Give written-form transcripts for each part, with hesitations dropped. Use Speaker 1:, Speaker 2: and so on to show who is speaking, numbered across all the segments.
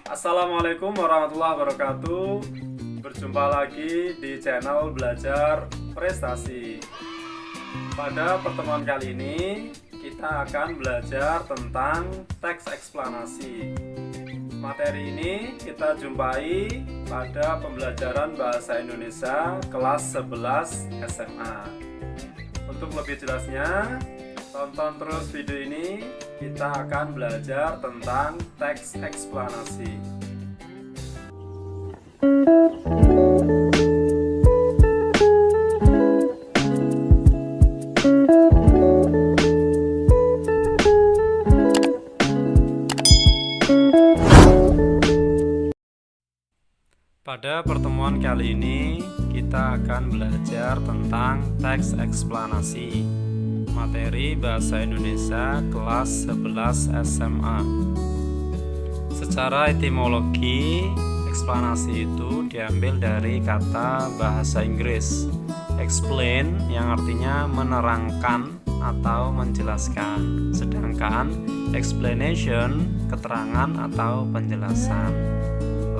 Speaker 1: Assalamualaikum warahmatullahi wabarakatuh. Berjumpa lagi di channel Belajar Prestasi. Pada pertemuan kali ini kita akan belajar tentang teks eksplanasi. Materi ini kita jumpai pada pembelajaran Bahasa Indonesia kelas 11 SMA. Untuk lebih jelasnya, tonton terus video ini. Kita akan belajar tentang teks eksplanasi. Pada pertemuan kali ini kita akan belajar tentang teks eksplanasi. Materi Bahasa Indonesia kelas 11 SMA. Secara etimologi, eksplanasi itu diambil dari kata bahasa Inggris explain yang artinya menerangkan atau menjelaskan, sedangkan explanation keterangan atau penjelasan.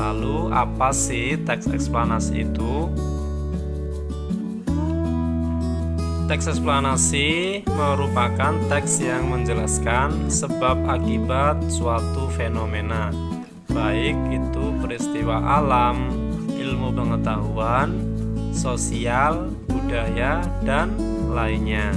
Speaker 1: Lalu apa sih teks eksplanasi itu? Teks eksplanasi merupakan teks yang menjelaskan sebab akibat suatu fenomena, baik itu peristiwa alam, ilmu pengetahuan, sosial, budaya, dan lainnya.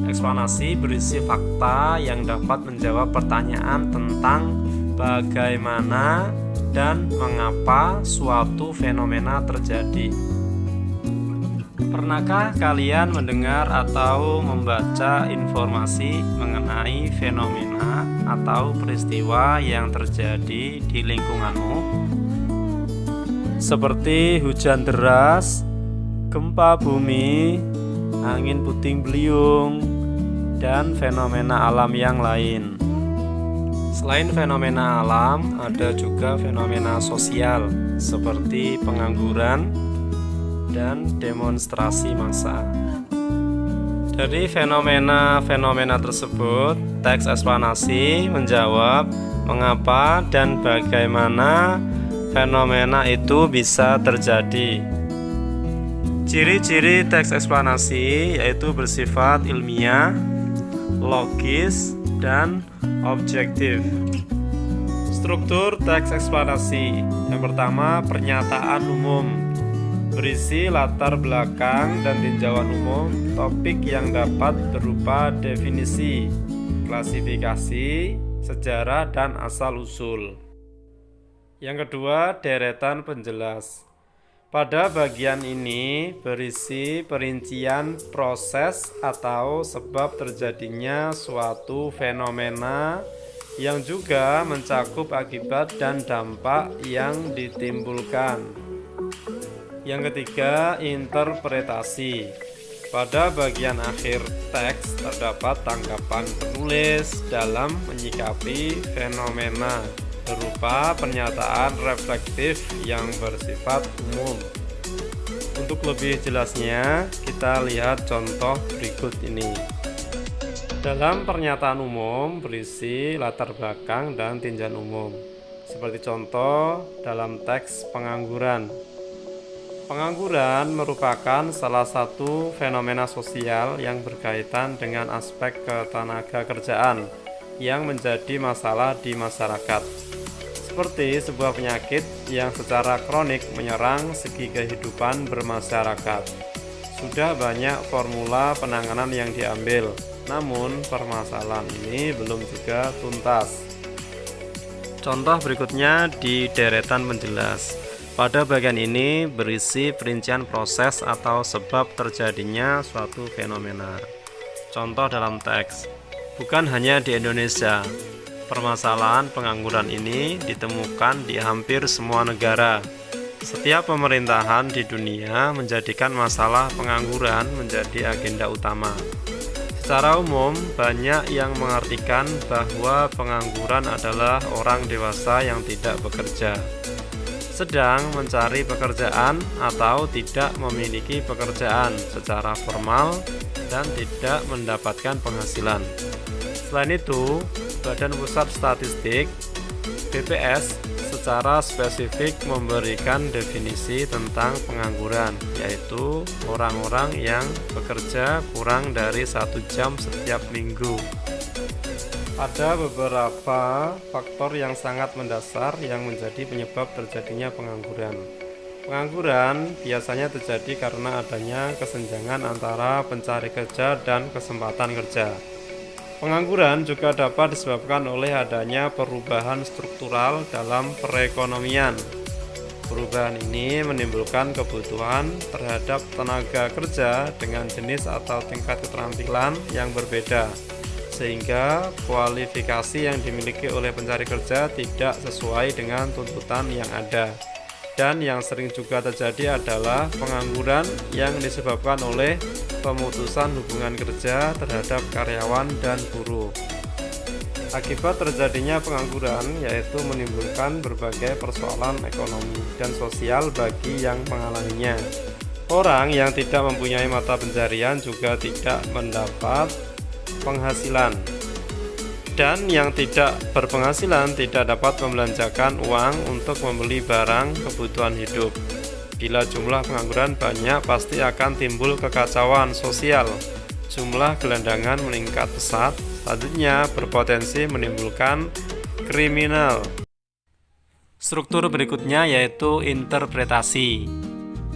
Speaker 1: Eksplanasi berisi fakta yang dapat menjawab pertanyaan tentang bagaimana dan mengapa suatu fenomena terjadi. Pernahkah kalian mendengar atau membaca informasi mengenai fenomena atau peristiwa yang terjadi di lingkunganmu? Seperti hujan deras, gempa bumi, angin puting beliung, dan fenomena alam yang lain. Selain fenomena alam, ada juga fenomena sosial seperti pengangguran dan demonstrasi massa. Dari fenomena-fenomena tersebut, teks eksplanasi menjawab mengapa dan bagaimana fenomena itu bisa terjadi. Ciri-ciri teks eksplanasi yaitu bersifat ilmiah, logis, dan objektif. Struktur teks eksplanasi. Yang pertama, pernyataan umum. Berisi latar belakang dan tinjauan umum topik yang dapat berupa definisi, klasifikasi, sejarah, dan asal-usul. Yang kedua, deretan penjelas. Pada bagian ini berisi perincian proses atau sebab terjadinya suatu fenomena yang juga mencakup akibat dan dampak yang ditimbulkan. Yang ketiga, interpretasi. Pada bagian akhir teks terdapat tanggapan penulis dalam menyikapi fenomena berupa pernyataan reflektif yang bersifat umum. Untuk lebih jelasnya, kita lihat contoh berikut ini. Dalam pernyataan umum berisi latar belakang dan tinjauan umum. Seperti contoh dalam teks pengangguran. Pengangguran merupakan salah satu fenomena sosial yang berkaitan dengan aspek ketenaga kerjaan yang menjadi masalah di masyarakat. Seperti sebuah penyakit yang secara kronik menyerang segi kehidupan bermasyarakat. Sudah banyak formula penanganan yang diambil, namun permasalahan ini belum juga tuntas. Contoh berikutnya di deretan penjelas. Pada bagian ini berisi perincian proses atau sebab terjadinya suatu fenomena. Contoh dalam teks. Bukan hanya di Indonesia, permasalahan pengangguran ini ditemukan di hampir semua negara. Setiap pemerintahan di dunia menjadikan masalah pengangguran menjadi agenda utama. Secara umum, banyak yang mengartikan bahwa pengangguran adalah orang dewasa yang tidak bekerja, sedang mencari pekerjaan atau tidak memiliki pekerjaan secara formal dan tidak mendapatkan penghasilan. Selain itu, Badan Pusat Statistik (BPS) secara spesifik memberikan definisi tentang pengangguran, yaitu orang-orang yang bekerja kurang dari 1 jam setiap minggu. Ada beberapa faktor yang sangat mendasar yang menjadi penyebab terjadinya pengangguran. Pengangguran biasanya terjadi karena adanya kesenjangan antara pencari kerja dan kesempatan kerja. Pengangguran juga dapat disebabkan oleh adanya perubahan struktural dalam perekonomian. Perubahan ini menimbulkan kebutuhan terhadap tenaga kerja dengan jenis atau tingkat keterampilan yang berbeda, sehingga kualifikasi yang dimiliki oleh pencari kerja tidak sesuai dengan tuntutan yang ada. Dan yang sering juga terjadi adalah pengangguran yang disebabkan oleh pemutusan hubungan kerja terhadap karyawan dan buruh. Akibat terjadinya pengangguran yaitu menimbulkan berbagai persoalan ekonomi dan sosial bagi yang mengalaminya. Orang yang tidak mempunyai mata pencarian juga tidak mendapat penghasilan, dan yang tidak berpenghasilan tidak dapat membelanjakan uang untuk membeli barang kebutuhan hidup. Bila jumlah pengangguran banyak, pasti akan timbul kekacauan sosial. Jumlah gelandangan meningkat pesat, selanjutnya berpotensi menimbulkan kriminal. Struktur berikutnya yaitu interpretasi,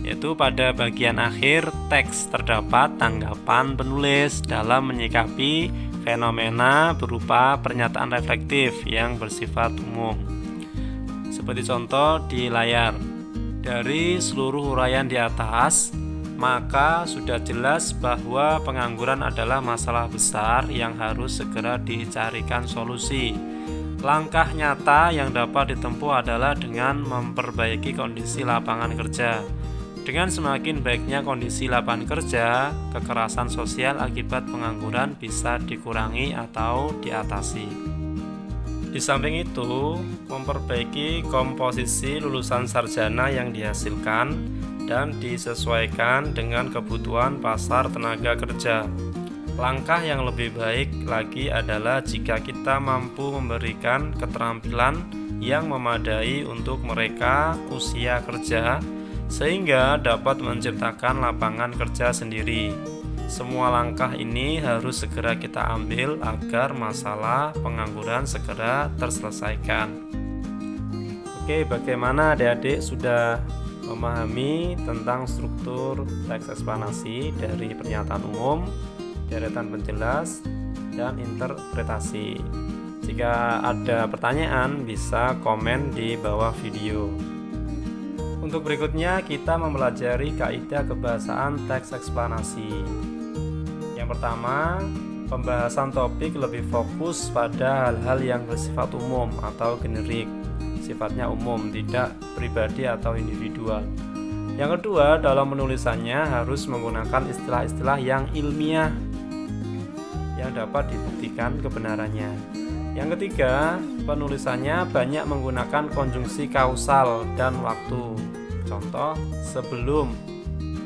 Speaker 1: yaitu pada bagian akhir teks terdapat tanggapan penulis dalam menyikapi fenomena berupa pernyataan reflektif yang bersifat umum. Seperti contoh di layar. Dari seluruh uraian di atas, maka sudah jelas bahwa pengangguran adalah masalah besar yang harus segera dicarikan solusi. Langkah nyata yang dapat ditempuh adalah dengan memperbaiki kondisi lapangan kerja. Dengan semakin baiknya kondisi lapangan kerja, kekerasan sosial akibat pengangguran bisa dikurangi atau diatasi. Di samping itu, memperbaiki komposisi lulusan sarjana yang dihasilkan dan disesuaikan dengan kebutuhan pasar tenaga kerja. Langkah yang lebih baik lagi adalah jika kita mampu memberikan keterampilan yang memadai untuk mereka usia kerja, sehingga dapat menciptakan lapangan kerja sendiri. Semua langkah ini harus segera kita ambil agar masalah pengangguran segera terselesaikan. Oke, bagaimana adik-adik sudah memahami tentang struktur teks eksplanasi dari pernyataan umum, deretan penjelas, dan interpretasi? Jika ada pertanyaan, bisa komen di bawah video. Untuk berikutnya, kita mempelajari kaidah kebahasaan teks eksplanasi. Yang pertama, pembahasan topik lebih fokus pada hal-hal yang bersifat umum atau generik, sifatnya umum, tidak pribadi atau individual. Yang kedua, dalam menulisannya harus menggunakan istilah-istilah yang ilmiah yang dapat dibuktikan kebenarannya. Yang ketiga, penulisannya banyak menggunakan konjungsi kausal dan waktu. Contoh, sebelum,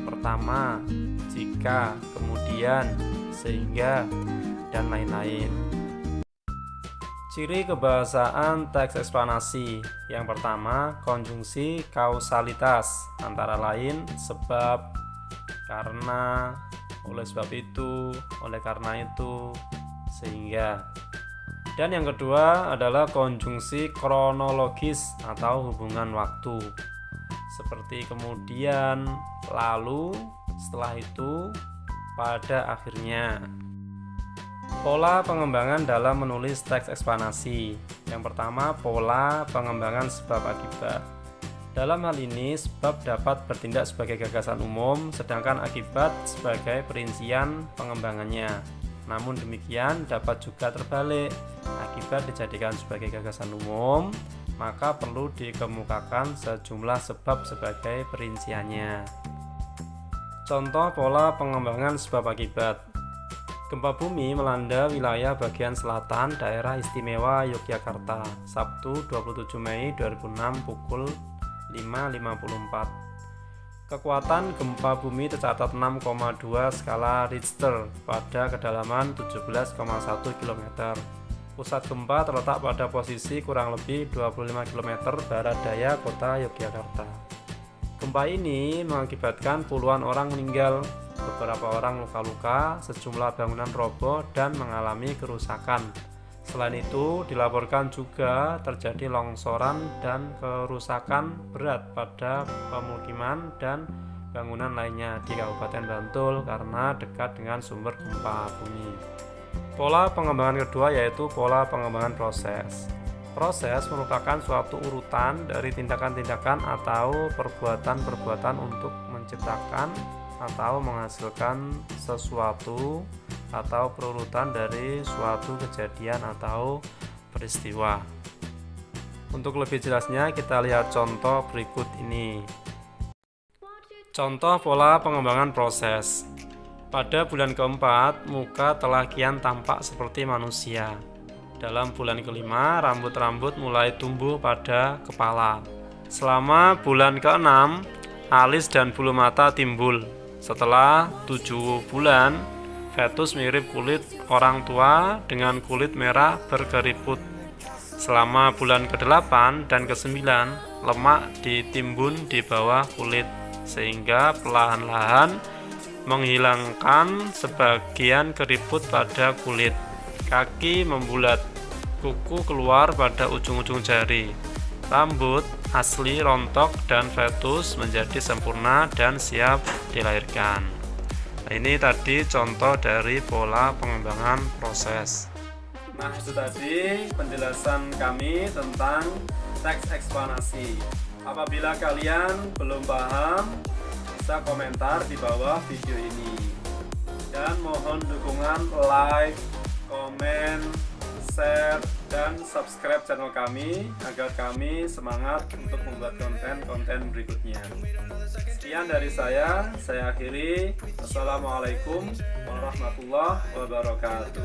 Speaker 1: pertama, jika, kemudian, sehingga, dan lain-lain. Ciri kebahasaan teks eksplanasi. Yang pertama, konjungsi kausalitas, antara lain sebab, karena, oleh sebab itu, oleh karena itu, sehingga. Dan yang kedua adalah konjungsi kronologis atau hubungan waktu, seperti kemudian, lalu, setelah itu, pada akhirnya. Pola pengembangan dalam menulis teks eksplanasi. Yang pertama, pola pengembangan sebab akibat. Dalam hal ini, sebab dapat bertindak sebagai gagasan umum, sedangkan akibat sebagai perincian pengembangannya. Namun demikian dapat juga terbalik. Akibat dijadikan sebagai gagasan umum, maka perlu dikemukakan sejumlah sebab sebagai perinciannya. Contoh pola pengembangan sebab akibat. Gempa bumi melanda wilayah bagian selatan daerah istimewa Yogyakarta, Sabtu 27 Mei 2006 pukul 5.54. Kekuatan gempa bumi tercatat 6,2 skala Richter pada kedalaman 17,1 km. Pusat gempa terletak pada posisi kurang lebih 25 km barat daya kota Yogyakarta. Gempa ini mengakibatkan puluhan orang meninggal, beberapa orang luka-luka, sejumlah bangunan roboh dan mengalami kerusakan. Selain itu, dilaporkan juga terjadi longsoran dan kerusakan berat pada pemukiman dan bangunan lainnya di Kabupaten Bantul karena dekat dengan sumber gempa bumi. Pola pengembangan kedua yaitu pola pengembangan proses. Proses merupakan suatu urutan dari tindakan-tindakan atau perbuatan-perbuatan untuk menciptakan atau menghasilkan sesuatu atau perurutan dari suatu kejadian atau peristiwa. Untuk lebih jelasnya kita lihat contoh berikut ini. Contoh pola pengembangan proses. Pada bulan keempat, muka telah kian tampak seperti manusia. Dalam bulan kelima, rambut-rambut mulai tumbuh pada kepala. Selama bulan keenam, alis dan bulu mata timbul. Setelah 7 bulan, fetus mirip kulit orang tua dengan kulit merah berkeriput. Selama bulan ke-8 dan ke-9, lemak ditimbun di bawah kulit, sehingga perlahan-lahan menghilangkan sebagian keriput pada kulit. Kaki membulat, kuku keluar pada ujung-ujung jari, rambut asli rontok dan fetus menjadi sempurna dan siap dilahirkan. Nah, ini tadi contoh dari pola pengembangan proses. Nah, itu tadi penjelasan kami tentang teks eksplanasi. Apabila kalian belum paham, bisa komentar di bawah video ini, dan mohon dukungan like, komen, share, dan subscribe channel kami agar kami semangat untuk membuat konten-konten berikutnya. Sekian dari saya akhiri. Wassalamualaikum warahmatullahi wabarakatuh.